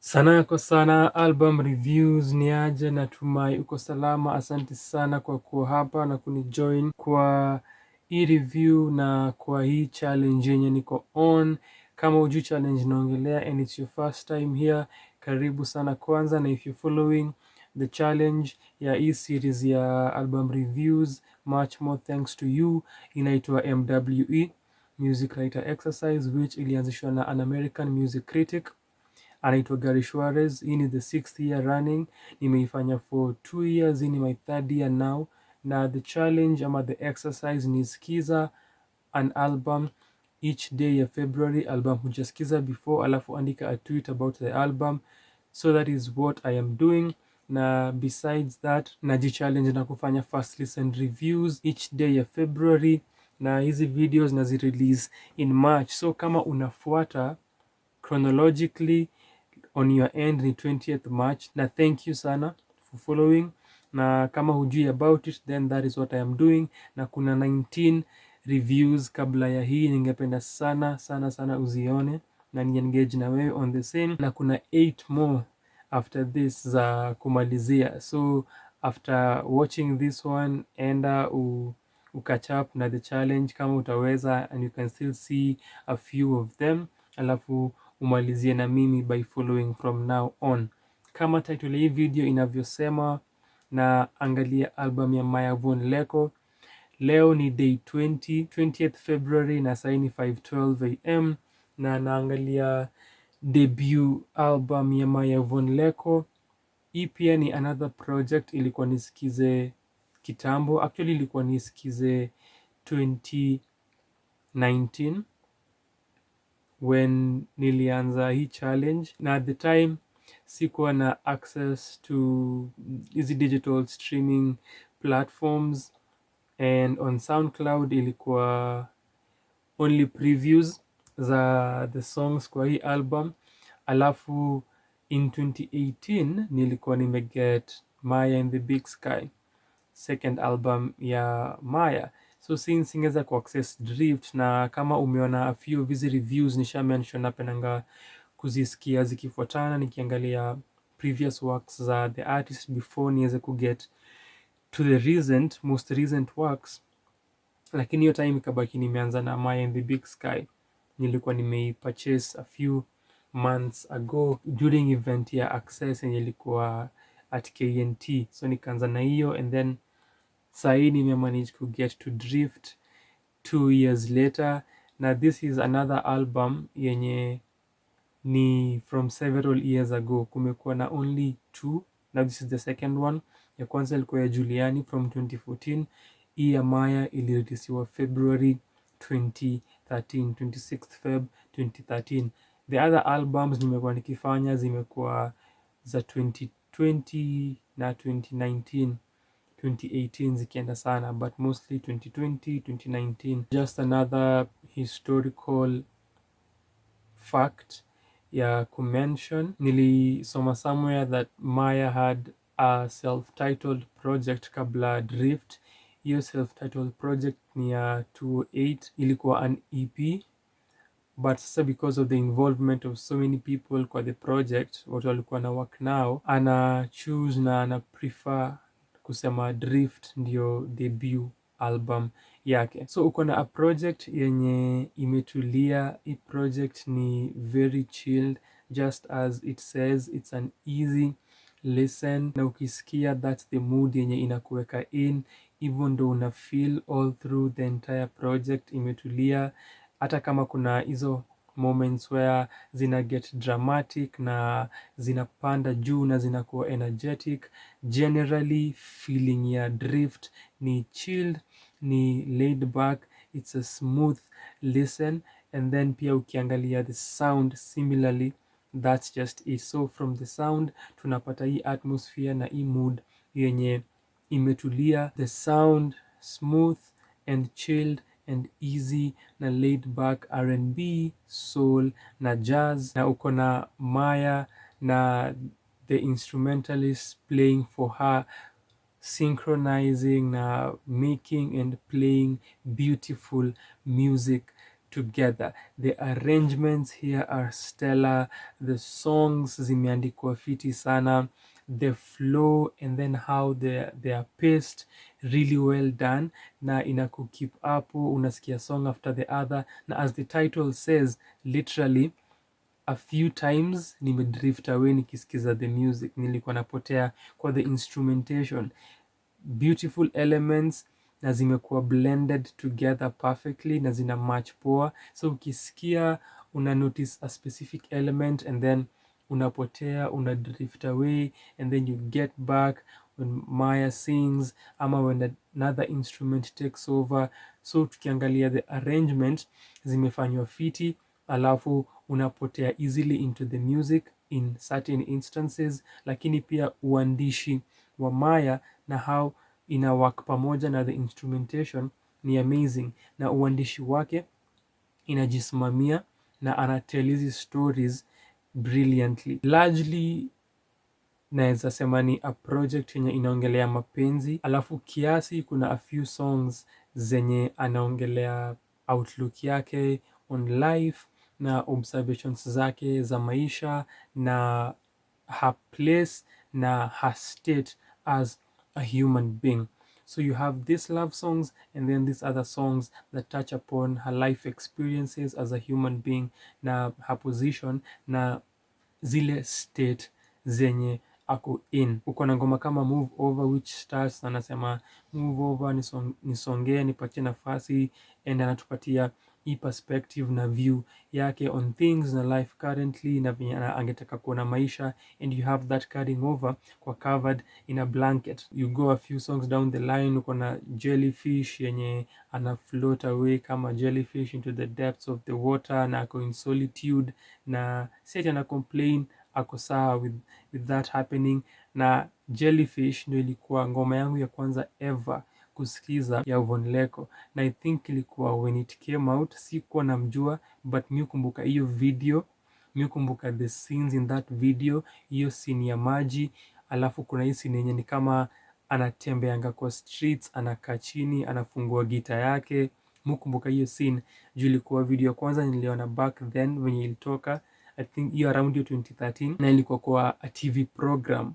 Sana yako sana album reviews ni aje, natumai uko salama. Asante sana kwa kuwa hapa na kunijoin kwa hii review na kwa hii challenge yenye niko on. Kama hujui challenge naongelea and it's your first time here, karibu sana kwanza, na if you're following the challenge ya hii series ya album reviews, much more thanks to you. Inaitwa MWE, Music Writer Exercise, which ilianzishwa na an American music critic anaitwa Gary Suarez. Hii ni the 6th year running, nimeifanya for 2 years, hii ni my 3rd year now. Na the challenge ama the exercise ni skiza an album each day ya February, album hujasikiza before, alafu andika a tweet about the album. So that is what I am doing. Na besides that, najichallenge na kufanya first listen reviews each day ya February, na hizi videos nazi-release in March. So kama unafuata chronologically on your end ni 20th March, na thank you sana for following. Na kama hujui about it, then that is what I am doing. Na kuna 19 reviews kabla ya hii, ningependa sana sana sana uzione na ni engage na wewe on the same, na kuna 8 more after this za kumalizia. So after watching this one, enda catch up na the challenge kama utaweza, and you can still see a few of them, alafu umalizie na mimi by following from now on. Kama title hii video inavyosema, na angalia album ya Maia von Lekow. Leo ni day 20th February, na saini 5:12 am, na naangalia debut album ya Maia von Lekow. Hii pia ni another project ilikuwa nisikize kitambo, actually ilikuwa nisikize 2019 when nilianza hii challenge, na at the time sikuwa na access to hizi digital streaming platforms, and on SoundCloud ilikuwa only previews za the songs kwa hii album. Alafu in 2018 nilikuwa nimeget Maya in the Big Sky, second album ya Maya. So since singeza ku access Drift, na kama umeona a few of hizi reviews nisha mention, napendanga kuzisikia zikifuatana nikiangalia previous works za the artist before niweze kuget to the most recent works. Lakini hiyo time ikabaki nimeanza na Maya in the Big Sky. Nilikuwa nimeipurchase a few months ago during event ya Access yenye ilikuwa at KNT, so nikaanza na hiyo, and then sahi nimemanage to get to Drift 2 years later. Na this is another album yenye ni from several years ago. Kumekuwa na only 2, now this is the second one. Ya kwanza ilikuwa ya Juliani from 2014. Hii ya Maya ilireleasiwa February 2013, 26th Feb 2013. The other albums nimekuwa nikifanya zimekuwa za 2020 na 2019, 2018 zikienda sana, but mostly 2020, 2019. Just another historical fact ya kumention, nilisoma somewhere that Maya had a self-titled project kabla Drift. Hiyo self-titled project ni ya 2008, ilikuwa an EP, but sasa because of the involvement of so many people kwa the project, watu walikuwa na work now, ana choose na ana prefer kusema Drift ndio debut album yake. So uko na a project yenye imetulia. Hii project ni very chilled, just as it says, it's an easy listen, na ukisikia that's the mood yenye inakuweka in, even though una feel all through the entire project imetulia. Hata kama kuna hizo moments where zina get dramatic na zinapanda juu na zinakuwa energetic, generally feeling ya Drift ni chilled, ni laid back, it's a smooth listen. And then pia ukiangalia the sound similarly, that's just it. So from the sound tunapata hii atmosphere na hii mood yenye imetulia, the sound smooth and chilled and easy na laid back R&B, soul na jazz. Na uko na Maya na the instrumentalist playing for her, synchronizing na making and playing beautiful music together. The arrangements here are stellar, the songs zimeandikwa fiti sana, the flow and then how they are paced really well done, na inakukeep hapo, unasikia song after the other, na as the title says, literally a few times nimedrift away nikisikiza the music, nilikuwa napotea kwa the instrumentation. Beautiful elements na zimekuwa blended together perfectly na zina match poa, so ukisikia una notice a specific element and then unapotea, una drift away and then you get back when Maya sings ama when another instrument takes over. So tukiangalia the arrangement zimefanywa fiti, alafu unapotea easily into the music in certain instances, lakini pia uandishi wa Maya na how ina work pamoja na the instrumentation ni amazing, na uandishi wake inajisimamia na anatell hizi stories brilliantly. Largely naweza sema ni a project yenye inaongelea mapenzi, alafu kiasi kuna a few songs zenye anaongelea outlook yake on life na observations zake za maisha na her place na her state as a human being. So you have these love songs and then these other songs that touch upon her life experiences as a human being na her position na zile state zenye ako in. Uko na ngoma kama Move Over which starts anasema move over, nisongee, nipatie nafasi, and anatupatia hii perspective na view yake on things na life currently na venye angetaka kuona maisha, and you have that carrying over kwa Covered in a Blanket. You go a few songs down the line, uko na Jellyfish yenye ana float away kama jellyfish into the depths of the water na ako in solitude, na si ana complain, ako sawa with that happening. Na Jellyfish ndio ilikuwa ngoma yangu ya kwanza ever kusikiza ya Lekow, na I think ilikuwa when it came out, sikuwa namjua, but mi kumbuka hiyo video, mi kumbuka the scenes in that video, hiyo scene ya maji, alafu kuna hii scene yenye ni kama anatembeanga kwa streets, anakaa chini, anafungua gita yake. Mukumbuka hiyo scene juu ilikuwa video kwanza niliona back then when ilitoka, I think hiyo around 2013, na ilikuwa kwa a TV program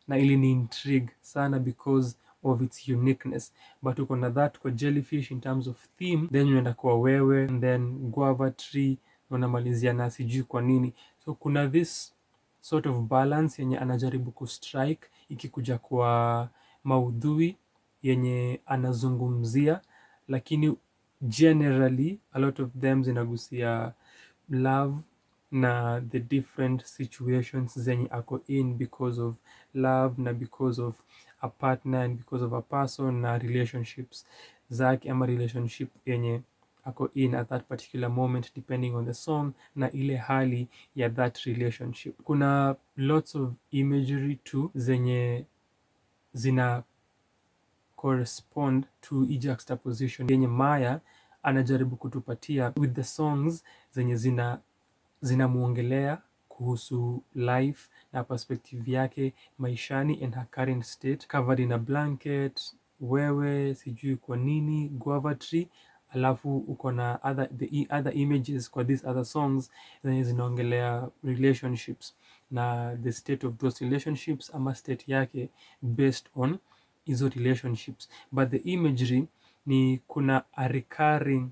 na ili ni intrigue sana because of its uniqueness. But uko na that kwa Jellyfish in terms of theme, then unaenda kwa Wewe, and then Guava Tree, unamalizia na sijui kwa nini. So kuna this sort of balance yenye anajaribu kustrike ikikuja kwa maudhui yenye anazungumzia, lakini generally a lot of them zinagusia love na the different situations zenye ako in because of love na because of a partner and because of a person na relationships zake ama relationship yenye ako in at that particular moment depending on the song na ile hali ya that relationship. Kuna lots of imagery too zenye zina correspond to juxtaposition yenye Maya anajaribu kutupatia with the songs zenye zinamuongelea kuhusu life na perspective yake maishani and her current state. Covered in a Blanket, Wewe, sijui kwa nini, Guava Tree, alafu uko na the other images kwa these other songs zenye zinaongelea relationships na the state of those relationships ama state yake based on hizo relationships. But the imagery ni kuna a recurring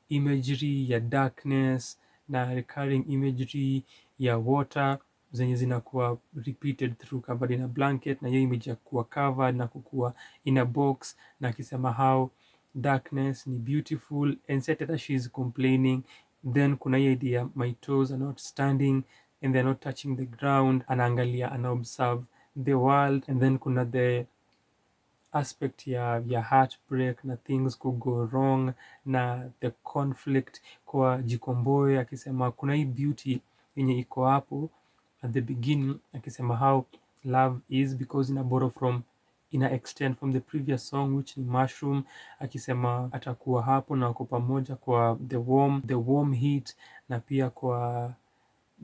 imagery ya darkness na recurring imagery ya water zenye zinakuwa repeated through Covered in a Blanket, na hiyo image ya kuwa covered na kukuwa in a box na akisema how darkness ni beautiful and set that she is complaining. Then kuna hiyo idea my toes are not standing and they're not touching the ground, anaangalia, ana observe the world. And then kuna the aspect ya heartbreak na things could go wrong na the conflict kwa Jikomboe, akisema kuna hii beauty yenye iko hapo at the beginning, akisema how love is because ina extend from the previous song which ni Mushroom, akisema atakuwa hapo na wako pamoja kwa the warm heat na pia kwa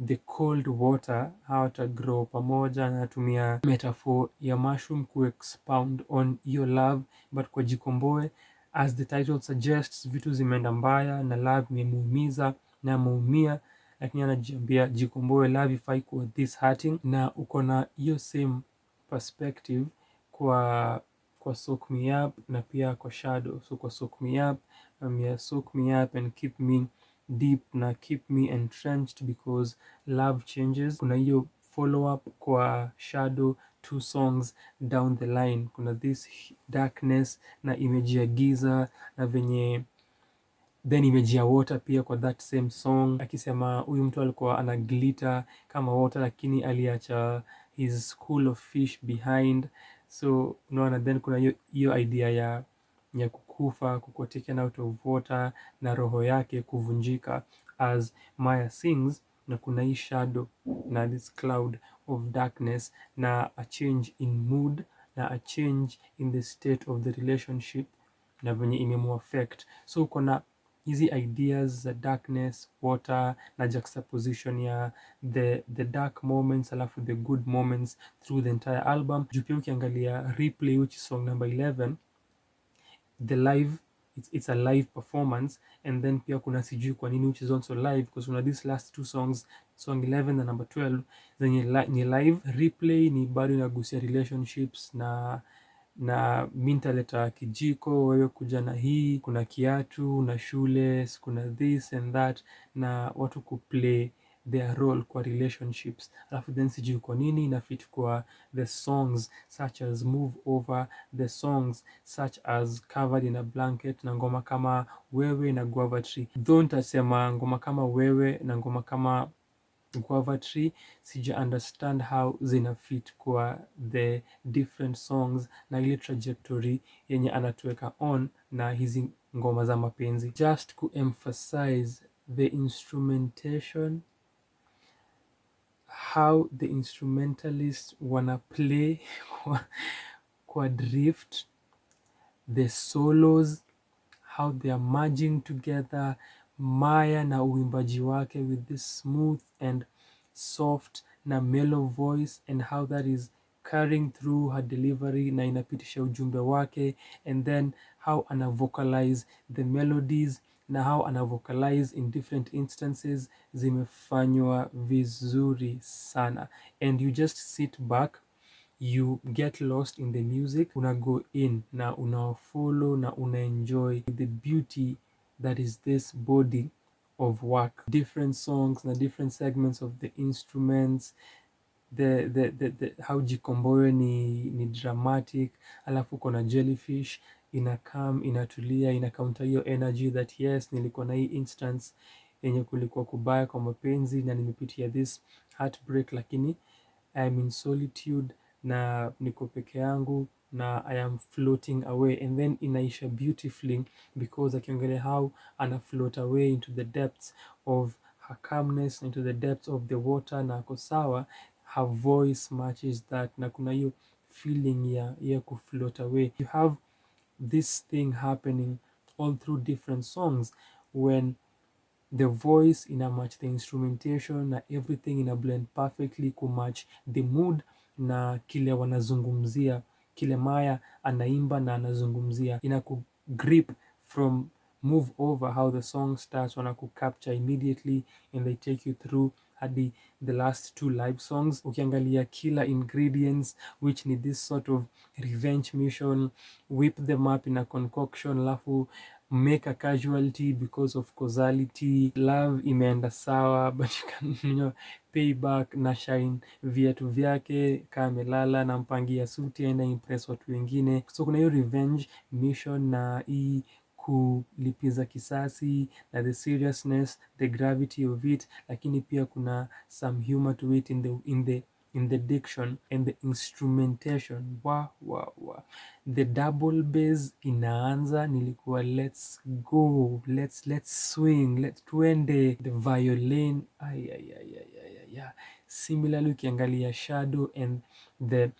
the cold water, hawatagrow pamoja, na natumia metaphor ya mushroom ku expound on your love. But kwa Jikomboe as the title suggests, vitu zimeenda mbaya na love imemuumiza na ameumia, lakini anajiambia jikomboe, love ifai kuwa this hurting. Na uko na hiyo same perspective kwa Soak Me Up na pia kwa Shadow. So kwa Soak Me Up, soak me up and keep me deep na keep me entrenched because love changes. Kuna hiyo follow up kwa Shadow, 2 songs down the line, kuna this darkness na image ya giza na venye then image ya water pia kwa that same song, akisema huyu mtu alikuwa ana glitter kama water lakini aliacha his school of fish behind. So unaona, then kuna hiyo idea ya kukufa, kukuwa taken out of water na roho yake kuvunjika as Maya sings. Na kuna hii shadow na this cloud of darkness na a change in mood na a change in the state of the relationship na venye imemu affect. So kuna hizi ideas za darkness, water na juxtaposition ya the dark moments alafu the good moments through the entire album. Juu pia ukiangalia Replay, which is song number 11, the live, it's a live performance, and then pia kuna sijui kwa nini, which is also live, because kuna these last 2 songs, song 11 na number 12 zenye ni live. Replay ni bado inagusia relationships na mintaleta kijiko, wewe kuja na hii, kuna kiatu na shule, kuna this and that, na watu kuplay their role kwa relationships. Alafu then sijui kwa nini inafit kwa the songs such as Move Over, the songs such as Covered in a Blanket na ngoma kama Wewe na Guava Tree. Though nitasema ngoma kama Wewe na ngoma kama Guava Tree sija understand how zina fit kwa the different songs na ile trajectory yenye anatuweka on na hizi ngoma za mapenzi. Just to emphasize the instrumentation, how the instrumentalists wanna play kwa drift, the solos, how they are merging together, Maya na uimbaji wake with this smooth and soft na mellow voice, and how that is carrying through her delivery na inapitisha ujumbe wake, and then how ana vocalize the melodies na how ana vocalize in different instances, zimefanywa vizuri sana. And you just sit back, you get lost in the music, una go in na una follow na una enjoy the beauty that is this body of work. Different songs na different segments of the instruments, the how jikomboe ni dramatic, alafu kuna jellyfish inakam inatulia, ina counter hiyo energy that yes, nilikuwa na hii instance yenye kulikuwa kubaya kwa mapenzi na nimepitia this heartbreak, lakini I am in solitude na niko peke yangu na I am floating away, and then inaisha beautifully because akiongelea how ana float away into the depths of her calmness, into the depths of the water na ako sawa, her voice matches that na kuna hiyo feeling ya kufloat away. You have this thing happening all through different songs when the voice ina match the instrumentation na everything ina blend perfectly kumatch the mood na kile wanazungumzia, kile Maya anaimba na anazungumzia, ina grip from Move Over, how the song starts, wana capture immediately and they take you through hadi the last 2 live songs. Ukiangalia Killer Ingredients, which ni this sort of revenge mission, whip them up in a concoction, lafu make a casualty because of causality, love imeenda sawa but you can, you know, pay back na shine viatu vyake kamelala na mpangia suti aenda impress watu wengine. So kuna hiyo revenge mission na hii kulipiza kisasi na the seriousness, the gravity of it, lakini pia kuna some humor to it in the diction and the instrumentation. The double bass inaanza, nilikuwa let's go, let's swing, let's tuende. The violin similarly ukiangalia Shadow and the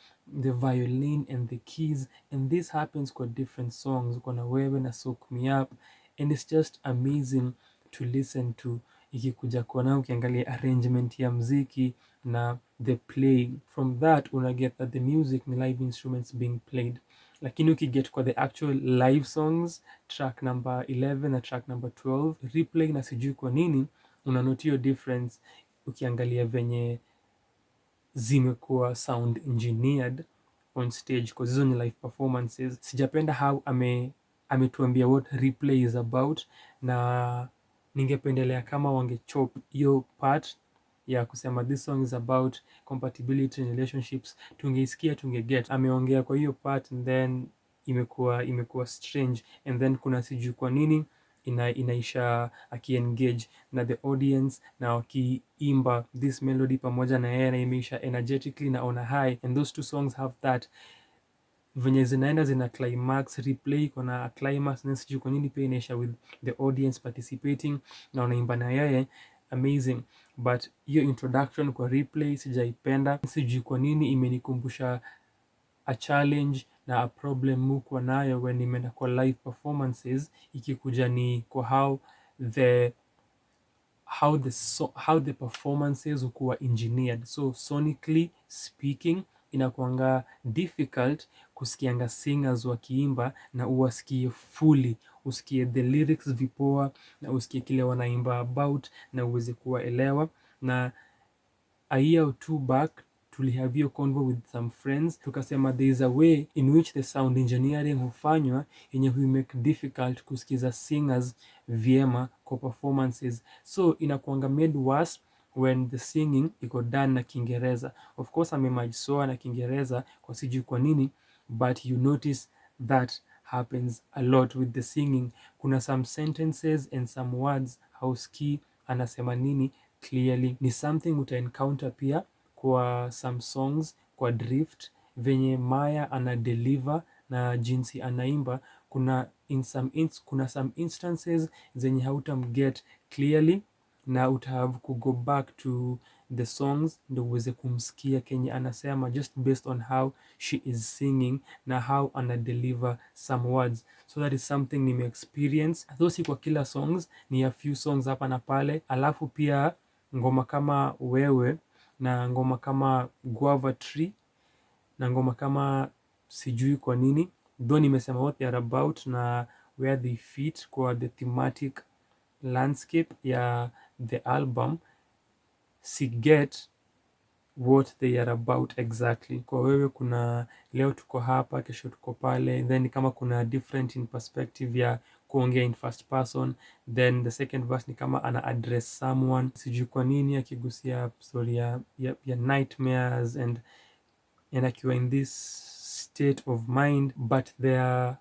violin and the keys, and this happens kwa different songs, kuna Wewe na Soak Me Up, and it's just amazing to listen to. Ikikuja kuona ukiangalia arrangement ya mziki na the playing, from that una get that the music ni live instruments being played. lakini ukiget kwa the actual live songs, track number 11 na track number 12, replay, na sijui kwa nini unanotio difference ukiangalia venye zimekuwa sound engineered on stage, cause hizo ni live performances. Sijapenda how ametuambia what replay is about, na ningependelea kama wangechop hiyo part ya kusema this song is about compatibility in relationships, tungeisikia tungeget. Ameongea kwa hiyo part and then imekuwa strange, and then kuna sijui kwa nini inaisha akiengage na the audience na wakiimba this melody pamoja na yeye, na imeisha energetically na on a high, and those two songs have that venye zinaenda zina climax. Replay kuna climax na sijui kwa nini pia inaisha with the audience participating na wanaimba na yeye, amazing. But hiyo introduction kwa replay sijaipenda, sijui kwa nini imenikumbusha a challenge na a problem muko nayo when nimeenda kwa live performances, ikikuja ni kwa how the performances ukuwa engineered. So sonically speaking inakuanga difficult kusikianga singers wakiimba na uwasikie fully, usikie the lyrics vipoa na usikie kile wanaimba about na uweze kuwaelewa. Na a year or two back tulihave hiyo convo with some friends, tukasema there is a way in which the sound engineering hufanywa yenye hui make difficult kusikiza singers vyema kwa performances. So inakuanga made worse when the singing iko done na Kiingereza. Of course amemajsoa na Kiingereza kwa sijui kwa nini, but you notice that happens a lot with the singing. Kuna some sentences and some words hausikii anasema nini clearly. Ni something uta encounter pia kwa some songs, kwa Drift venye Maya ana deliver na jinsi anaimba. Kuna some instances zenye hautamget clearly na utahave to go back to the songs ndo uweze kumsikia kenye anasema, just based on how she is singing na how ana deliver some words. So that is something nime experience, though si kwa kila songs, ni a few songs hapa na pale. Alafu pia ngoma kama Wewe na ngoma kama Guava Tree na ngoma kama Sijui kwa nini, though nimesema what they are about na where they fit kwa the thematic landscape ya the album, si get what they are about exactly. Kwa Wewe kuna leo tuko hapa, kesho tuko pale, then kama kuna different in perspective ya kuongea in first person, then the second verse ni kama ana address someone. Sijui kwa nini akigusia story ya nightmares and akiwa in this state of mind, but their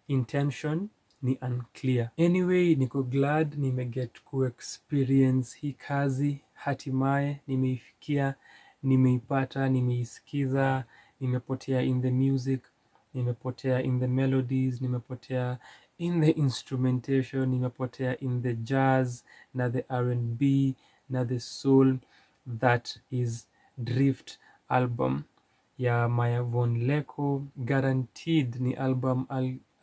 intention ni unclear. Anyway, niko glad nimeget ku experience hii kazi, hatimaye nimeifikia, nimeipata, nimeisikiza, nimepotea in the music, nimepotea in the melodies, nimepotea in the instrumentation, nimepotea in the jazz na the R&B na the soul that is Drift album ya Maya von Lekow. Guaranteed ni album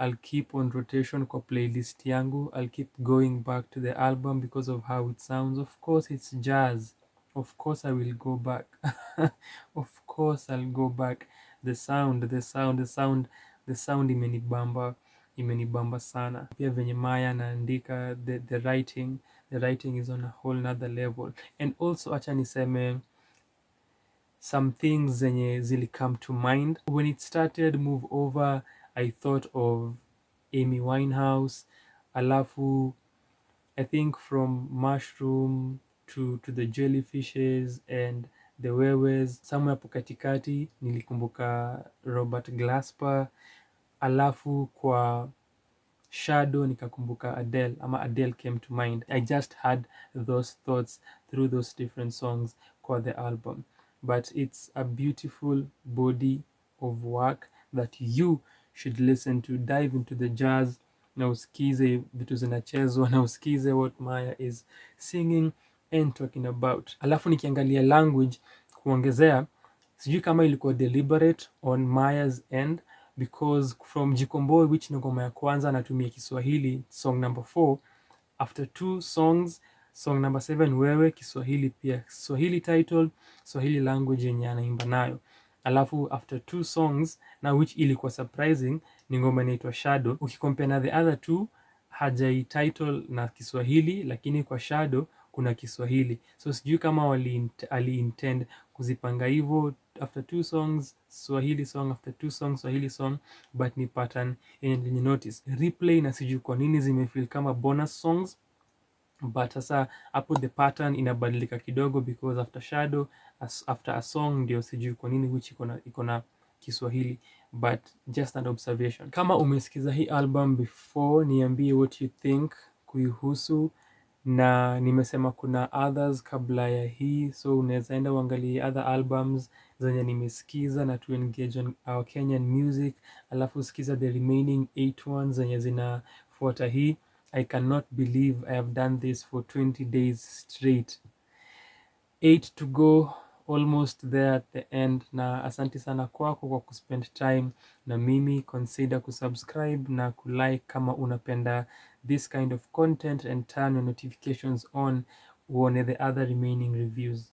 I'll keep on rotation kwa playlist yangu. I'll keep going back to the album because of how it sounds. Of course it's jazz, of course I will go back. Of course I'll go back. The sound imenibamba sana. Pia venye Maya anaandika, the writing is on a whole nother level. And also acha niseme some things zenye zili come to mind when it started Move Over. I thought of Amy Winehouse, alafu I think from Mushroom to the Jellyfishes and the Wewes, somewhere hapo katikati nilikumbuka Robert Glasper, alafu kwa Shadow nikakumbuka Adele, ama Adele came to mind. I just had those thoughts through those different songs kwa the album. But it's a beautiful body of work that you should listen to. Dive into the jazz na usikize vitu zinachezwa na usikize what Maya is singing and talking about. Alafu nikiangalia language kuongezea, sijui kama ilikuwa deliberate on Maya's end, because from Jikomboe, which ni ngoma ya kwanza natumia Kiswahili, song number 4, after 2 songs, song number 7 Wewe, Kiswahili pia, Swahili title, Swahili language yenye anaimba nayo. alafu after 2 songs na which ilikuwa surprising ni ngoma inaitwa Shadow. Ukicompare na the other two, hajai title na Kiswahili, lakini kwa Shadow kuna Kiswahili. So sijui kama ali intend kuzipanga hivyo, after 2 songs Swahili song, after 2 songs Swahili song, but ni pattern yenye notice replay, na sijui kwa nini zimefeel kama bonus songs. But sasa hapo the pattern inabadilika kidogo, because after Shadow, after a song ndio sijui kwa nini which iko na Kiswahili, but just an observation. Kama umesikiza hii album before, niambie what you think kuihusu, na nimesema kuna others kabla ya hii, so unaweza enda uangalie other albums zenye nimesikiza na to engage on our Kenyan music, alafu sikiza the remaining 8 ones zenye zinafuata hii. I cannot believe I have done this for 20 days straight. 8 to go, almost there at the end. Na asanti sana kwako kwa kuspend time na mimi. Consider kusubscribe na kulike kama unapenda this kind of content, and turn your notifications on uone the other remaining reviews.